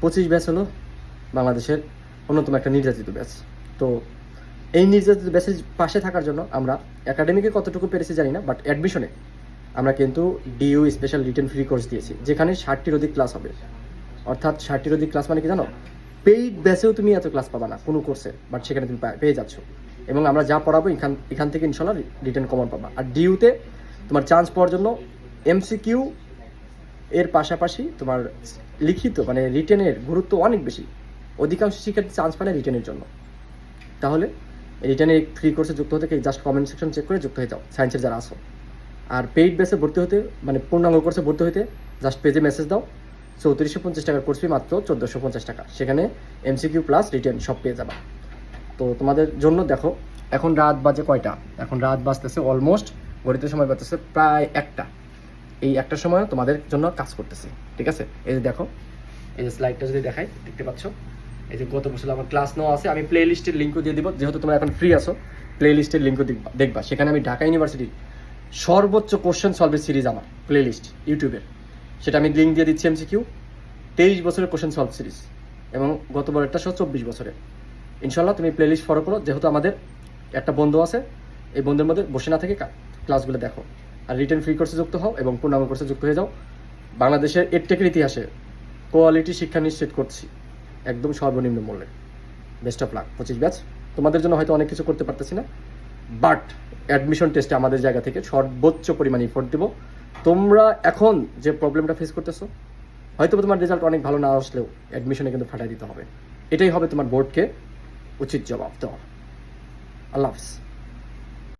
25 batch হলো বাংলাদেশের অন্যতম একটা নির্যাতিত ব্যাচ। তো এই নির্যাতিত ব্যাচের পাশে থাকার জন্য আমরা একাডেমিকে কতটুকু পেরেছি জানি না, বাট অ্যাডমিশনে আমরা কিন্তু DU special written free course দিয়েছি, যেখানে 60টির অধিক ক্লাস হবে। অর্থাৎ 60টির অধিক ক্লাস মানে কি জানো, পেইড ব্যাচেও তুমি এত ক্লাস পাবা না কোনো কোর্সে, বাট সেখানে তুমি পেয়ে যাচ্ছ। এবং আমরা যা পড়াবো এখান থেকে ইনশাল্লাহ রিটেন কমন পাবা। আর ডিইউতে তোমার চান্স পাওয়ার জন্য এমসিকিউ এর পাশাপাশি তোমার লিখিত মানে রিটেনের গুরুত্ব অনেক বেশি। অধিকাংশ শিক্ষার্থী চান্স পায় না রিটেনের জন্য। তাহলে রিটেনের ফ্রি কোর্সে যুক্ত হতে জাস্ট কমেন্ট সেকশন চেক করে যুক্ত হয়ে যাও, সায়েন্সের যারা আসো। আর পেইড বেসে ভর্তি হতে মানে পূর্ণাঙ্গ কোর্সে ভর্তি হতে জাস্ট পেজে মেসেজ দাও। 3450 টাকার কোর্স ফি মাত্র 1450 টাকা, সেখানে এমসিকিউ প্লাস রিটেন সব পেয়ে যাবা। তো তোমাদের জন্য দেখো, এখন রাত বাজে কয়টা? এখন রাত বাজতেছে অলমোস্ট, ঘড়িতে সময় বাজতেছে প্রায় 1টা। এই 1টার সময় তোমাদের জন্য কাজ করতেছি, ঠিক আছে? এই যে দেখো, এই যে স্লাইডটা যদি দেখাই, দেখতে পাচ্ছ, এই যে গত বছর আমার ক্লাস নেওয়া আছে। আমি প্লে লিস্টের লিঙ্কও দিয়ে দিব, যেহেতু তোমরা এখন ফ্রি আসো, প্লে লিস্টের লিঙ্কও দেখবা। সেখানে আমি ঢাকা ইউনিভার্সিটির সর্বোচ্চ কোশ্চেন সলভের সিরিজ আমার প্লে লিস্ট ইউটিউবের, সেটা আমি লিঙ্ক দিয়ে দিচ্ছি। এমসিকিউ 23 বছরের কোশ্চেন সলভ সিরিজ, এবং গতবার একটা 24 বছরের। ইনশাল্লাহ তুমি প্লে লিস্ট ফলো করো, যেহেতু আমাদের একটা বন্ধু আছে, এই বন্ধুর মধ্যে বসে না থেকে ক্লাসগুলো দেখো। আর রিটেন ফ্রি কোর্সে যুক্ত হও এবং পূর্ণাঙ্গ কোর্সে যুক্ত হয়ে যাও। বাংলাদেশের এডটেকের ইতিহাসে কোয়ালিটি শিক্ষা নিশ্চিত করছি একদম সর্বনিম্ন মূল্যে। Best of luck 25 batch. তোমাদের জন্য হয়তো অনেক কিছু করতে পারতেছি না, বাট অ্যাডমিশন টেস্টে আমাদের জায়গা থেকে সর্বোচ্চ পরিমাণে এফোর্ট দেবো। তোমরা এখন যে প্রবলেমটা ফেস করতেছো, হয়তো তোমার রেজাল্ট অনেক ভালো না আসলেও অ্যাডমিশনে কিন্তু ফাটাই দিতে হবে। এটাই হবে তোমার বোর্ডকে উচিত জবাব দেওয়া। আল্লাহ হাফিজ।